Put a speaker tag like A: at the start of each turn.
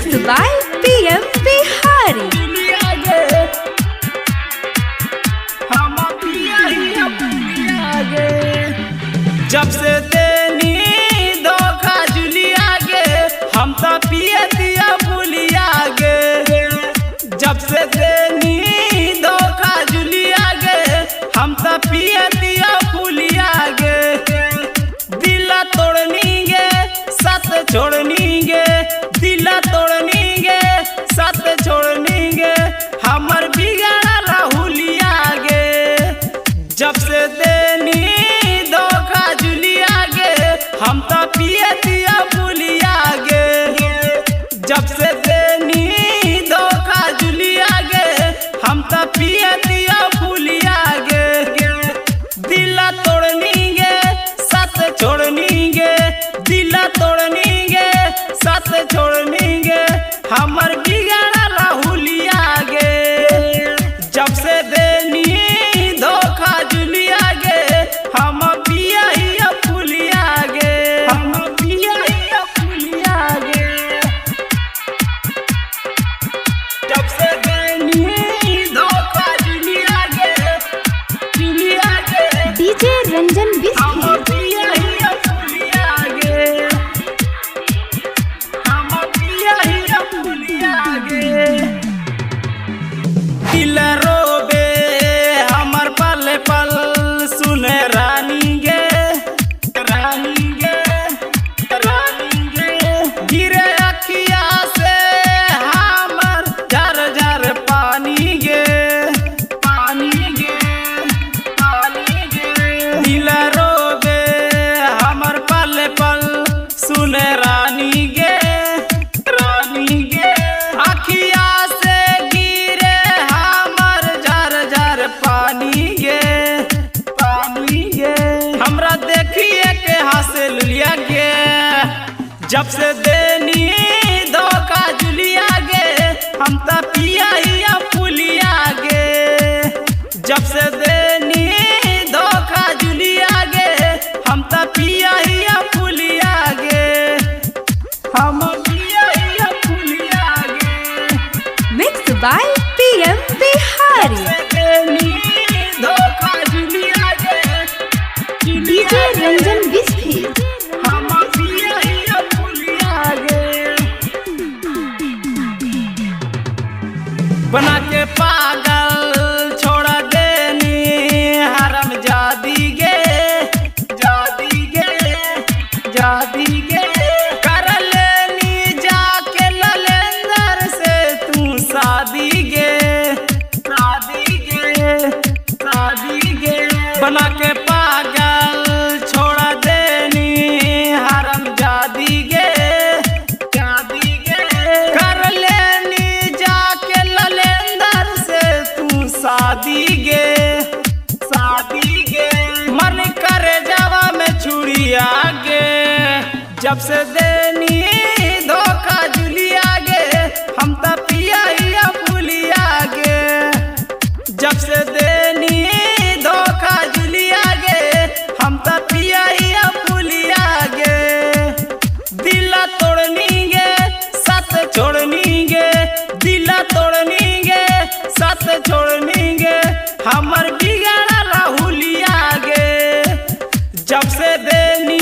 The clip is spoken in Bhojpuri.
A: Mixed by PM Bihari.
B: जब से देनी धोखा जुलिया गे हम तो पिए दिया भूलिया गे। जब से देनी धोखा जुलिया गे हम तो पिए दिया भूलिया गे। दिला तोड़नी गे साथ छोड़नी गे, दिला तोड़नी गे साथ छोड़नी गे हमर बिगड़ा राहुलिया गे। जब से देनी धोखा जुलिया गे हम तो पिए दिया भूलिया गे। जब से देनी धोखा जुलिया गे हम तो पिए दिया भूलिया गे। दिला तोड़नी गे साथ छोड़नी गे, दिला तोड़नी गे साथ छोड़नी गे हमर बिगड़ा राहुलिया गे। जब से देनी धोखा जुलिया गे हम पिया ही फूलिया गे, हम पिया ही फूलिया गे। जब से देनी धोखा जुलिया गे, जुलिया गे
A: DJ Ranjan
B: हम
A: Biscuit.
B: पिया ही फूलिया गे, हम पिया ही फूलिया गे। दिल रोबे हमर पल पल सुने रानी गे, रानी गे, रानी गे। गिरे अखिया से हमर झर झर पानी गे, पानी गे, पानी गे। दिल रोबे हमर पल पल सुने रानी गे, रानी गे। अखिया से गिरे हमर झर झर पानी गे, पानी गे। हमरा देखिए के हासिल लिया गे। जब से देनी धोखा जुलिया गे हम तो पिया ही फूलिया गे। जब से देनी धोखा जुलिया गे हम तो पिया ही फूलिया गे, हम पिया ही फूलिया गे।
A: Mixed by PM Bihari.
B: धोखा जुलिया गे,
A: DJ Ranjan Biscuit.
B: हम पिया ही फूलिया गे। बना के पागल छोड़ा देनी हरम जादी गे, जादी गे, जादी गे। कर लेनी जाके ललेंदर से तू शादी गे, शादी गे, शादी गे। बना के पागल छोड़ा देनी हरम जादी गे, जादी गे। कर लेनी जाके ललेंदर से तू शादी गे, शादी गे। मन करे जावा में छुड़िया गे। जब से देनी धोखा जुलिया गे हम तो पिया ही फूलिया गे। जब से देनी धोखा जुलिया गे हम तो पिया ही फूलिया गे। दिला तोड़नी गे साथ छोड़नी गे, दिला तोड़नी गे साथ छोड़नी गे हमर बिगड़ा राहुलिया गे। जब से देनी